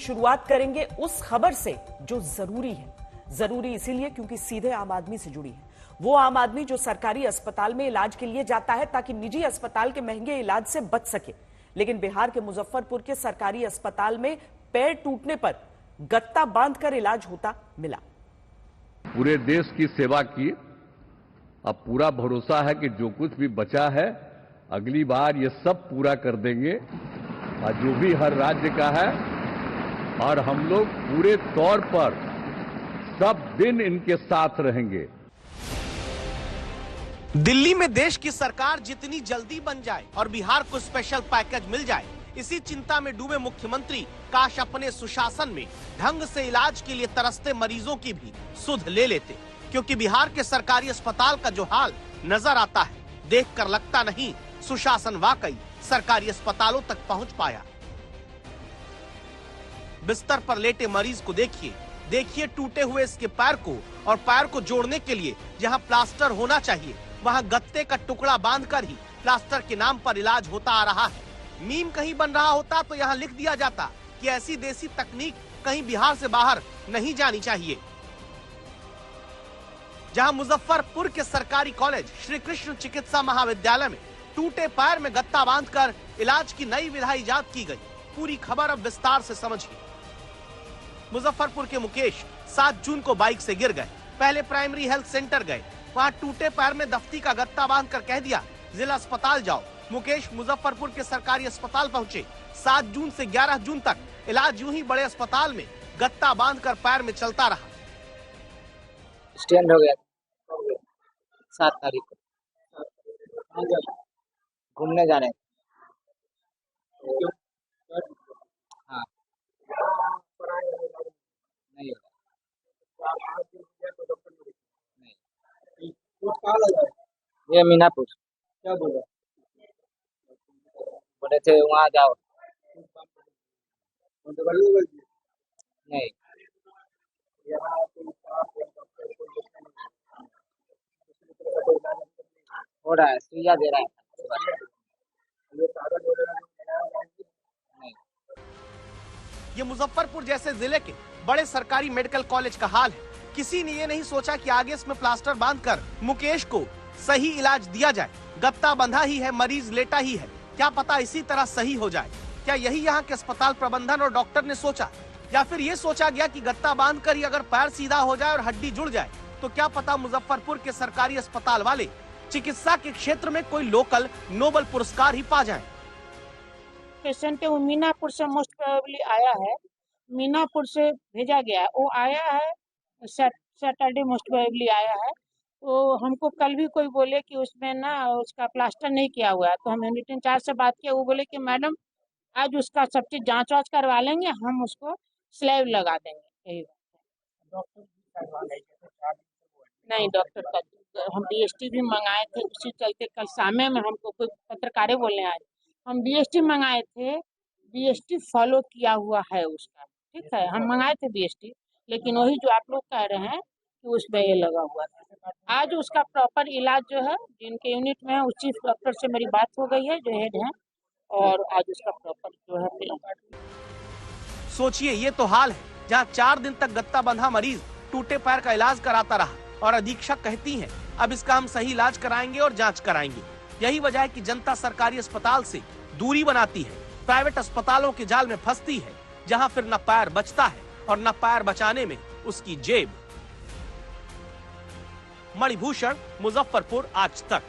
शुरुआत करेंगे उस खबर से जो जरूरी है। जरूरी इसीलिए क्योंकि सीधे आम आदमी से जुड़ी है। वो आम आदमी जो सरकारी अस्पताल में इलाज के लिए जाता है ताकि निजी अस्पताल के महंगे इलाज से बच सके। लेकिन बिहार के मुजफ्फरपुर के सरकारी अस्पताल में पैर टूटने पर गत्ता बांधकर इलाज होता मिला। पूरे देश की सेवा की, अब पूरा भरोसा है कि जो कुछ भी बचा है अगली बार ये सब पूरा कर देंगे, और जो भी हर राज्य का है, और हम लोग पूरे तौर पर सब दिन इनके साथ रहेंगे। दिल्ली में देश की सरकार जितनी जल्दी बन जाए और बिहार को स्पेशल पैकेज मिल जाए, इसी चिंता में डूबे मुख्यमंत्री काश अपने सुशासन में ढंग से इलाज के लिए तरसते मरीजों की भी सुध ले लेते, क्योंकि बिहार के सरकारी अस्पताल का जो हाल नजर आता है, देखकर लगता नहीं सुशासन वाकई सरकारी अस्पतालों तक पहुंच पाया। बिस्तर पर लेटे मरीज को देखिए टूटे हुए इसके पैर को, और पैर को जोड़ने के लिए जहां प्लास्टर होना चाहिए वहां गत्ते का टुकड़ा बांधकर ही प्लास्टर के नाम पर इलाज होता आ रहा है। मीम कहीं बन रहा होता तो यहां लिख दिया जाता कि ऐसी देसी तकनीक कहीं बिहार से बाहर नहीं जानी चाहिए। जहां मुजफ्फरपुर के सरकारी कॉलेज श्री कृष्ण चिकित्सा महाविद्यालय में टूटे पैर में गत्ता बांधकर इलाज की नई विधा इजाद की गई। पूरी खबर अब विस्तार से समझिए। मुजफ्फरपुर के मुकेश 7 जून को बाइक से गिर गए। पहले प्राइमरी हेल्थ सेंटर गए, वहां टूटे पैर में दफ्ती का गत्ता बांधकर कह दिया जिला अस्पताल जाओ। मुकेश मुजफ्फरपुर के सरकारी अस्पताल पहुंचे। 7 जून से 11 जून तक इलाज यूं ही बड़े अस्पताल में गत्ता बांधकर पैर में चलता रहा। स्टैंड हो गया 7 तारीख को घूमने जा रहे हैं। हाँ नहीं ये मीनापुर। क्या बोला? बोले थे वहाँ जाओ। नहीं हो रहा है, सुइया दे रहा है। ये मुजफ्फरपुर जैसे जिले के बड़े सरकारी मेडिकल कॉलेज का हाल है। किसी ने ये नहीं सोचा कि आगे इसमें प्लास्टर बांधकर मुकेश को सही इलाज दिया जाए। गत्ता बंधा ही है, मरीज लेटा ही है, क्या पता इसी तरह सही हो जाए। क्या यही यहाँ के अस्पताल प्रबंधन और डॉक्टर ने सोचा, या फिर ये सोचा गया कि गत्ता बांधकर ही अगर पैर सीधा हो जाए और हड्डी जुड़ जाए तो क्या पता मुजफ्फरपुर के सरकारी अस्पताल वाले चिकित्सा के क्षेत्र में कोई लोकल नोबल पुरस्कार ही पा जाए। पेशेंट वो मीनापुर से मोस्ट प्रोबेबली आया है, मीनापुर से भेजा गया है। वो आया है सैटरडे मोस्ट प्रोबेबली आया है। तो हमको कल भी कोई बोले कि उसमें ना उसका प्लास्टर नहीं किया हुआ है, तो हम यूनिट इंचार्ज से बात किया। वो बोले कि मैडम आज उसका सब चीज जांच वाच करवा लेंगे, हम उसको स्लैब लगा देंगे। यही बात है। नहीं डॉक्टर का हम बीएसटी भी मंगाए थे, उसी चलते कल शामे में हमको कोई पत्रकारें बोलने आए, हम बीएसटी मंगाए थे, बीएसटी फॉलो किया हुआ है उसका, ठीक है, हम मंगाए थे बीएसटी, लेकिन वही जो आप लोग कह रहे हैं कि उसमें ये लगा हुआ था। आज उसका प्रॉपर इलाज जो है जिनके यूनिट में है उस चीफ डॉक्टर से मेरी बात हो गई है जो हेड है, और आज उसका प्रॉपर जो है। सोचिए ये तो हाल है जहाँ 4 दिन तक गत्ता बंधा मरीज टूटे पैर का इलाज कराता रहा, और अधीक्षक कहती हैं अब इसका हम सही इलाज कराएंगे और जांच कराएंगे। यही वजह है कि जनता सरकारी अस्पताल से दूरी बनाती है, प्राइवेट अस्पतालों के जाल में फंसती है, जहां फिर न पैर बचता है और न पैर बचाने में उसकी जेब। मणिभूषण, मुजफ्फरपुर, आज तक।